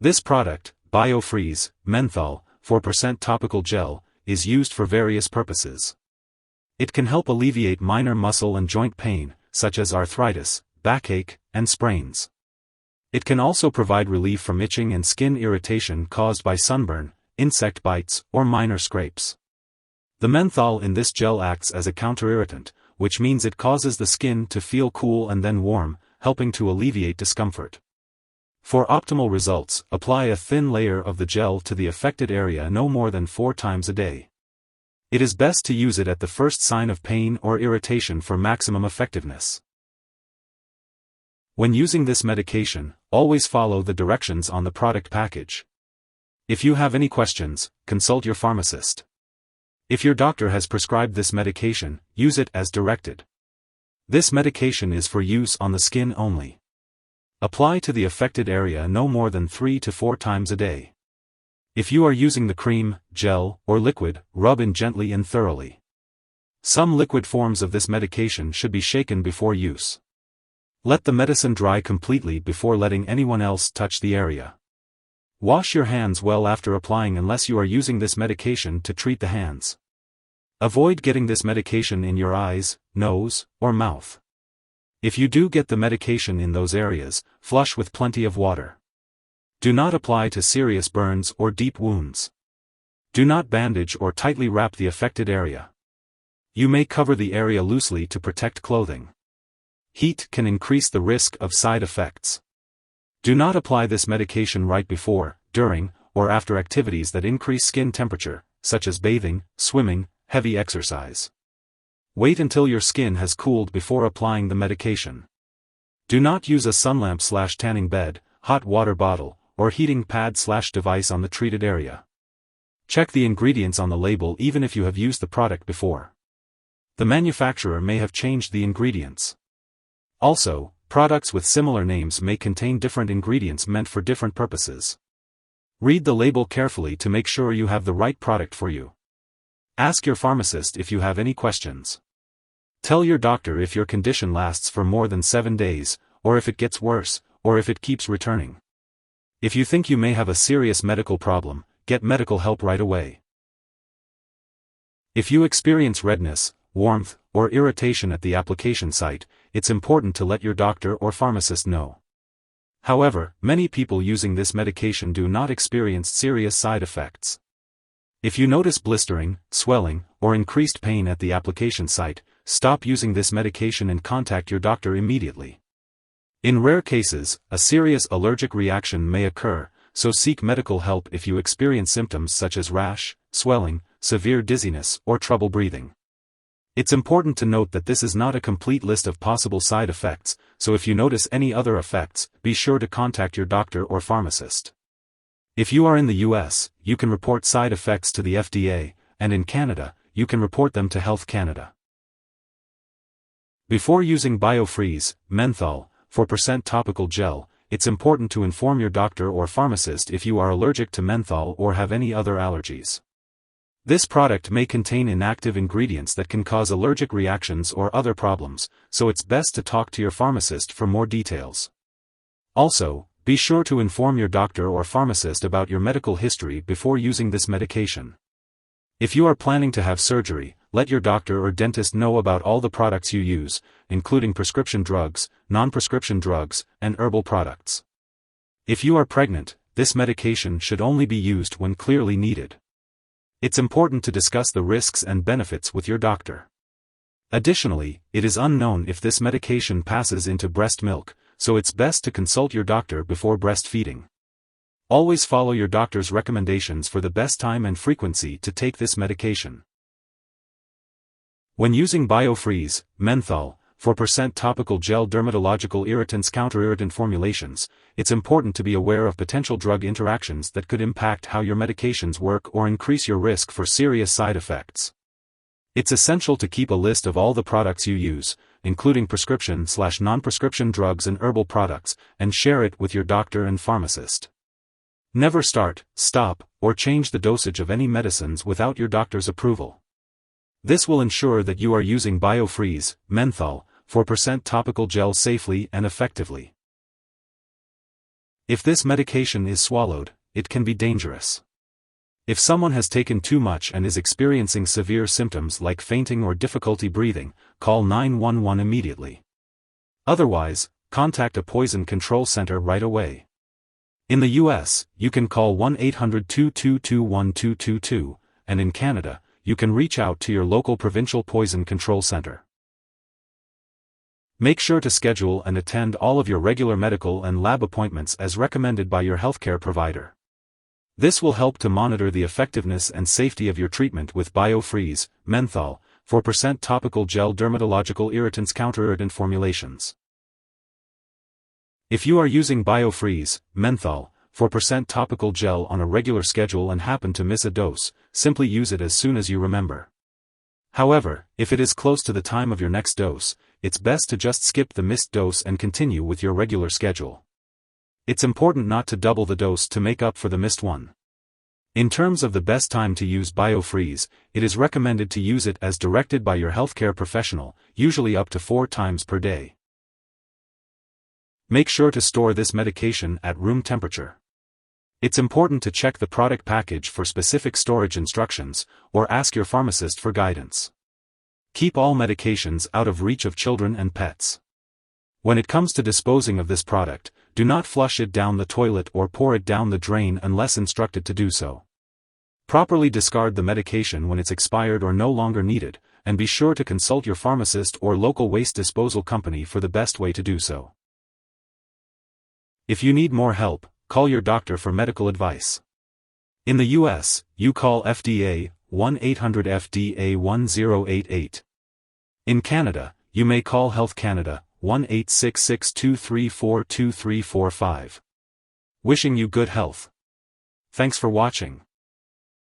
This product, Biofreeze, Menthol, 4% Topical Gel, is used for various purposes. It can help alleviate minor muscle and joint pain, such as arthritis, backache, and sprains. It can also provide relief from itching and skin irritation caused by sunburn, insect bites, or minor scrapes. The menthol in this gel acts as a counterirritant, which means it causes the skin to feel cool and then warm, helping to alleviate discomfort. For optimal results, apply a thin layer of the gel to the affected area no more than 4 times a day. It is best to use it at the first sign of pain or irritation for maximum effectiveness. When using this medication, always follow the directions on the product package. If you have any questions, consult your pharmacist. If your doctor has prescribed this medication, use it as directed. This medication is for use on the skin only. Apply to the affected area no more than 3 to 4 times a day. If you are using the cream, gel, or liquid, rub in gently and thoroughly. Some liquid forms of this medication should be shaken before use. Let the medicine dry completely before letting anyone else touch the area. Wash your hands well after applying unless you are using this medication to treat the hands. Avoid getting this medication in your eyes, nose, or mouth. If you do get the medication in those areas, flush with plenty of water. Do not apply to serious burns or deep wounds. Do not bandage or tightly wrap the affected area. You may cover the area loosely to protect clothing. Heat can increase the risk of side effects. Do not apply this medication right before, during, or after activities that increase skin temperature, such as bathing, swimming, heavy exercise. Wait until your skin has cooled before applying the medication. Do not use a sunlamp/tanning bed, hot water bottle, or heating pad/device on the treated area. Check the ingredients on the label even if you have used the product before. The manufacturer may have changed the ingredients. Also, products with similar names may contain different ingredients meant for different purposes. Read the label carefully to make sure you have the right product for you. Ask your pharmacist if you have any questions. Tell your doctor if your condition lasts for more than 7 days, or if it gets worse, or if it keeps returning. If you think you may have a serious medical problem, get medical help right away. If you experience redness, warmth, or irritation at the application site, it's important to let your doctor or pharmacist know. However, many people using this medication do not experience serious side effects. If you notice blistering, swelling, or increased pain at the application site, stop using this medication and contact your doctor immediately. In rare cases, a serious allergic reaction may occur, so seek medical help if you experience symptoms such as rash, swelling, severe dizziness, or trouble breathing. It's important to note that this is not a complete list of possible side effects, so if you notice any other effects, be sure to contact your doctor or pharmacist. If you are in the US, you can report side effects to the FDA, and in Canada, you can report them to Health Canada. Before using Biofreeze, Menthol, 4% Topical Gel, it's important to inform your doctor or pharmacist if you are allergic to menthol or have any other allergies. This product may contain inactive ingredients that can cause allergic reactions or other problems, so it's best to talk to your pharmacist for more details. Also, be sure to inform your doctor or pharmacist about your medical history before using this medication. If you are planning to have surgery, let your doctor or dentist know about all the products you use, including prescription drugs, non-prescription drugs, and herbal products. If you are pregnant, this medication should only be used when clearly needed. It's important to discuss the risks and benefits with your doctor. Additionally, it is unknown if this medication passes into breast milk, so it's best to consult your doctor before breastfeeding. Always follow your doctor's recommendations for the best time and frequency to take this medication. When using Biofreeze, Menthol, 4% Topical Gel Dermatological Irritants-Counter-Irritant formulations, it's important to be aware of potential drug interactions that could impact how your medications work or increase your risk for serious side effects. It's essential to keep a list of all the products you use, including prescription/non-prescription drugs and herbal products, and share it with your doctor and pharmacist. Never start, stop, or change the dosage of any medicines without your doctor's approval. This will ensure that you are using Biofreeze, Menthol, 4% Topical Gel safely and effectively. If this medication is swallowed, it can be dangerous. If someone has taken too much and is experiencing severe symptoms like fainting or difficulty breathing, call 911 immediately. Otherwise, contact a poison control center right away. In the US, you can call 1-800-222-1222, and in Canada, you can reach out to your local provincial poison control center. Make sure to schedule and attend all of your regular medical and lab appointments as recommended by your healthcare provider. This will help to monitor the effectiveness and safety of your treatment with Biofreeze, Menthol, 4% Topical Gel Dermatological Irritants-Counter-Irritant formulations. If you are using Biofreeze, Menthol, 4% Topical Gel on a regular schedule and happen to miss a dose, simply use it as soon as you remember. However, if it is close to the time of your next dose, it's best to just skip the missed dose and continue with your regular schedule. It's important not to double the dose to make up for the missed one. In terms of the best time to use Biofreeze, it is recommended to use it as directed by your healthcare professional, usually up to 4 times per day. Make sure to store this medication at room temperature. It's important to check the product package for specific storage instructions, or ask your pharmacist for guidance. Keep all medications out of reach of children and pets. When it comes to disposing of this product, do not flush it down the toilet or pour it down the drain unless instructed to do so. Properly discard the medication when it's expired or no longer needed, and be sure to consult your pharmacist or local waste disposal company for the best way to do so. If you need more help, call your doctor for medical advice. In the US, you call FDA, 1-800-FDA-1088. In Canada, you may call Health Canada, 1-866-234-2345. Wishing you good health. Thanks for watching.